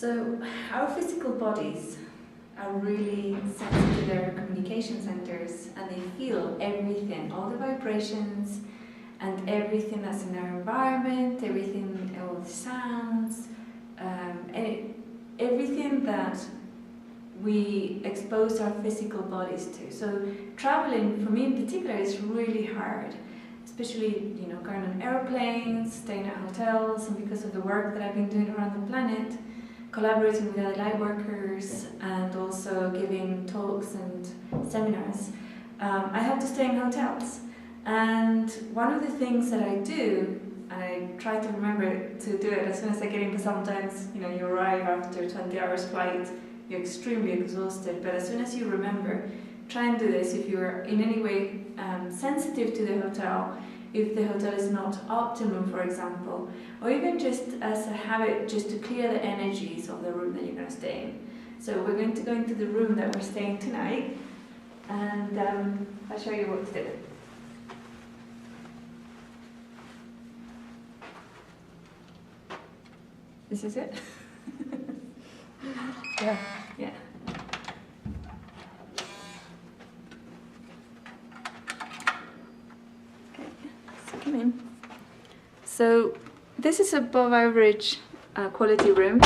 So our physical bodies are really sensitive to their communication centers, and they feel everything, all the vibrations and everything that's in our environment, everything, all the sounds, everything that we expose our physical bodies to. So traveling, for me in particular, is really hard, especially going on airplanes, staying at hotels, and because of the work that I've been doing around the planet, collaborating with other light workers and also giving talks and seminars, I have to stay in hotels. And one of the things that I do, and I try to remember to do it as soon as I get in, because sometimes you arrive after 20 hours flight, you're extremely exhausted, but as soon as you remember, try and do this if you're in any way sensitive to the hotel, if the hotel is not optimum, for example, or even just as a habit, just to clear the energies of the room that you're going to stay in. So we're going to go into the room that we're staying tonight, and I'll show you what to do. This is it? Yeah. Okay, so come in. So this is above average quality room.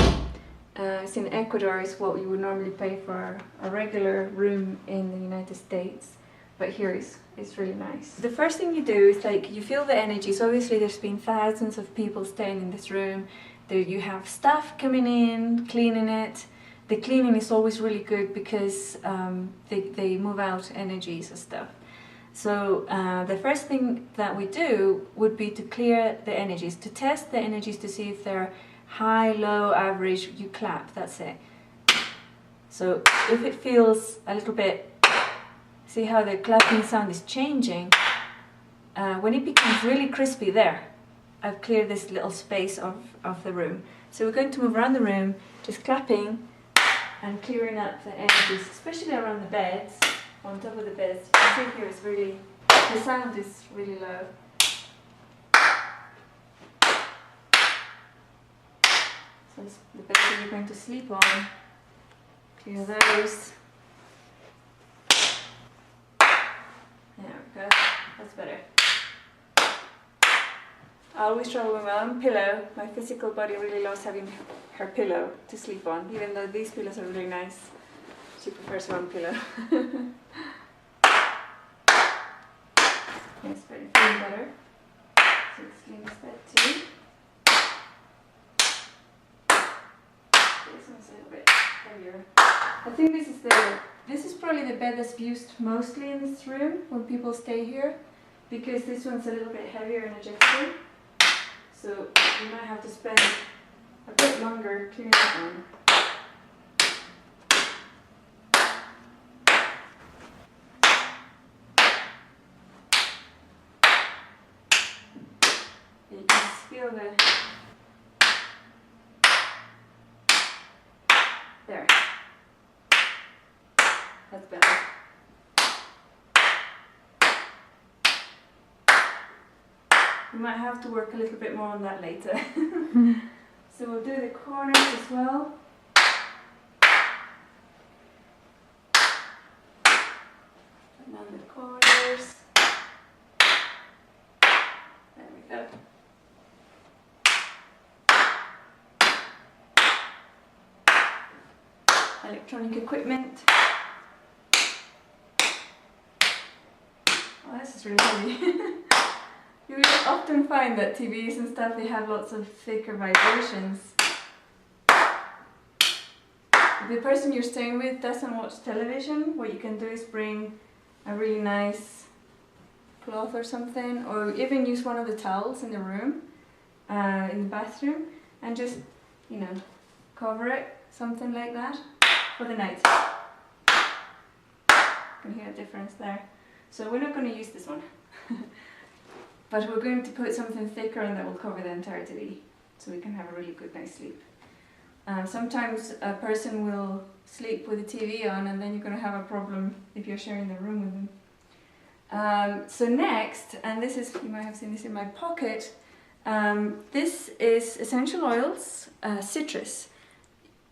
It's in Ecuador. It's what you would normally pay for a regular room in the United States, but here it's really nice. The first thing you do is you feel the energy. So obviously there's been thousands of people staying in this room. There you have staff coming in, cleaning it. The cleaning is always really good because they move out energies and stuff. So the first thing that we do would be to clear the energies, to test the energies to see if they're high, low, average. You clap, that's it. So if it feels a little bit, see how the clapping sound is changing? When it becomes really crispy there, I've cleared this little space of the room. So we're going to move around the room, just clapping and clearing up the energies, especially around the beds, on top of the beds. You can see here it's really, the sound is really low. So it's the bed that you're going to sleep on. Clear those. There we go, that's better. I always travel with my own pillow. My physical body really loves having her pillow to sleep on, even though these pillows are really nice. She prefers one pillow. Yes, but it's feeling better. So let's clean this bed too. This one's a little bit heavier. I think this is probably the bed that's used mostly in this room when people stay here, because this one's a little bit heavier and adjusting. So you might have to spend a bit longer cleaning that one. You can just feel there. That's better. We might have to work a little bit more on that later. So we'll do the corners as well. And then the corners. There we go. Electronic equipment. Oh, this is really heavy. You will often find that TVs and stuff, they have lots of thicker vibrations. If the person you're staying with doesn't watch television, what you can do is bring a really nice cloth or something, or even use one of the towels in the room, in the bathroom, and just, cover it, something like that, for the night. You can hear a difference there. So we're not going to use this one. But we're going to put something thicker and that will cover the entire TV, so we can have a really good night's sleep. Sometimes a person will sleep with the TV on, and then you're going to have a problem if you're sharing the room with them. So next, and this is, you might have seen this in my pocket, this is essential oils, citrus.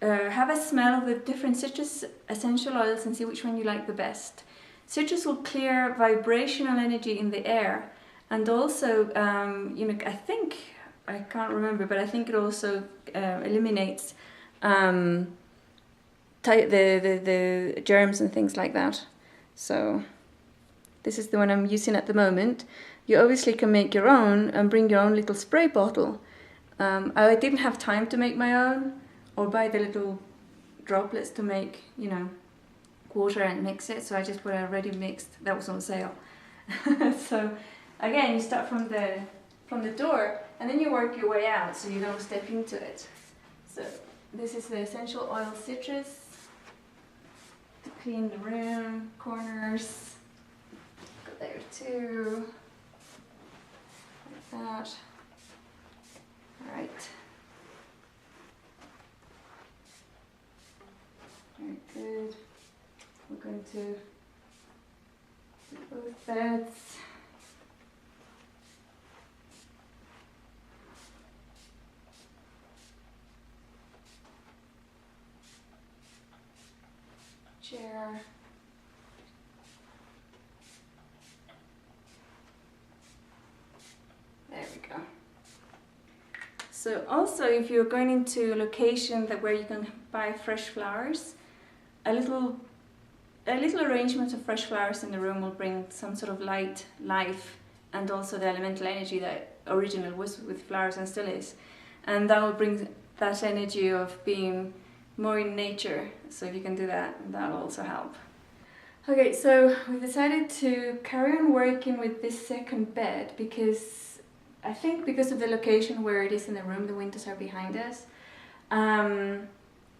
have a smell of the different citrus essential oils and see which one you like the best. Citrus will clear vibrational energy in the air, and also, you know, I can't remember, but I think it also eliminates the germs and things like that. So this is the one I'm using at the moment. You obviously can make your own and bring your own little spray bottle. I didn't have time to make my own or buy the little droplets to make, you know, water and mix it, so I just put a ready mixed that was on sale. So again, you start from the door and then you work your way out so you don't step into it. So this is the essential oil citrus to clean the room, corners, got there too, like that. Alright, very good. We're going to do both beds. Chair. There we go. So also, if you're going into a location where you can buy fresh flowers, a little arrangement of fresh flowers in the room will bring some sort of light, life, and also the elemental energy that original was with flowers and still is. And that will bring that energy of being more in nature. So if you can do that, that'll also help. Okay, so we decided to carry on working with this second bed because I think because of the location where it is in the room, the windows are behind us.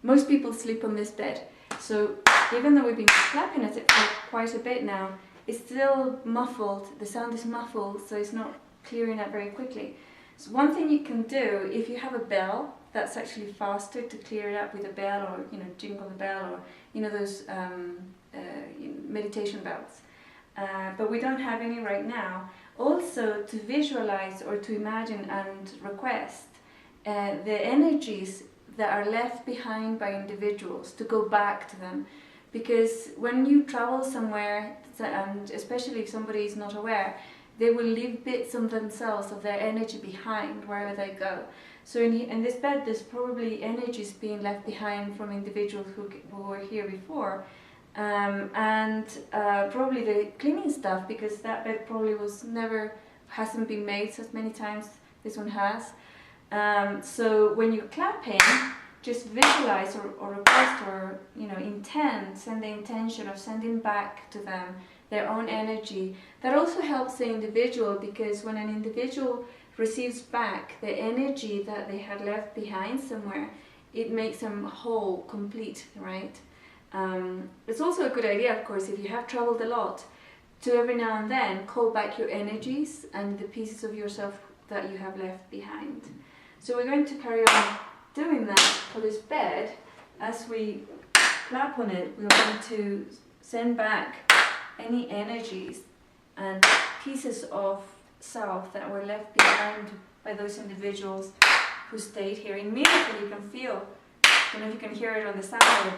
Most people sleep on this bed. So even though we've been clapping at it for quite a bit now, it's still muffled, the sound is muffled, so it's not clearing up very quickly. So one thing you can do, if you have a bell, that's actually faster to clear it up with a bell, or, you know, jingle the bell, or, you know, those meditation bells. But we don't have any right now. Also, to visualize or to imagine and request the energies that are left behind by individuals, to go back to them. Because when you travel somewhere, and especially if somebody is not aware, they will leave bits of themselves, of their energy behind wherever they go. So in this bed, there's probably energies being left behind from individuals who were here before, and probably the cleaning stuff, because that bed probably hasn't been made so many times. This one has. So when you're clapping, just visualize or request or, you know, intend, send the intention of sending back to them their own energy. That also helps the individual, because when an individual receives back the energy that they had left behind somewhere, it makes them whole, complete, right? It's also a good idea, of course, if you have traveled a lot, to every now and then call back your energies and the pieces of yourself that you have left behind. So we're going to carry on doing that for this bed. As we clap on it, we're going to send back any energies and pieces of self that were left behind by those individuals who stayed here. Immediately you can feel, I don't know if you can hear it on the sound here,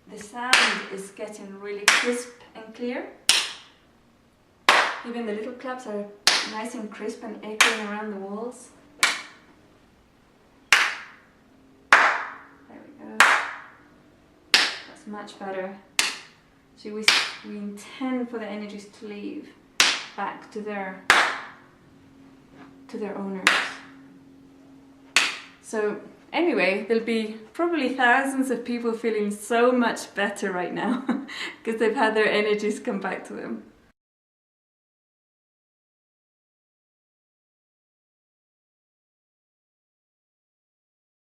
but the sound is getting really crisp and clear. Even the little claps are nice and crisp and echoing around the walls. There we go. That's much better. So we intend for the energies to leave back to their owners. So anyway, there'll be probably thousands of people feeling so much better right now because they've had their energies come back to them.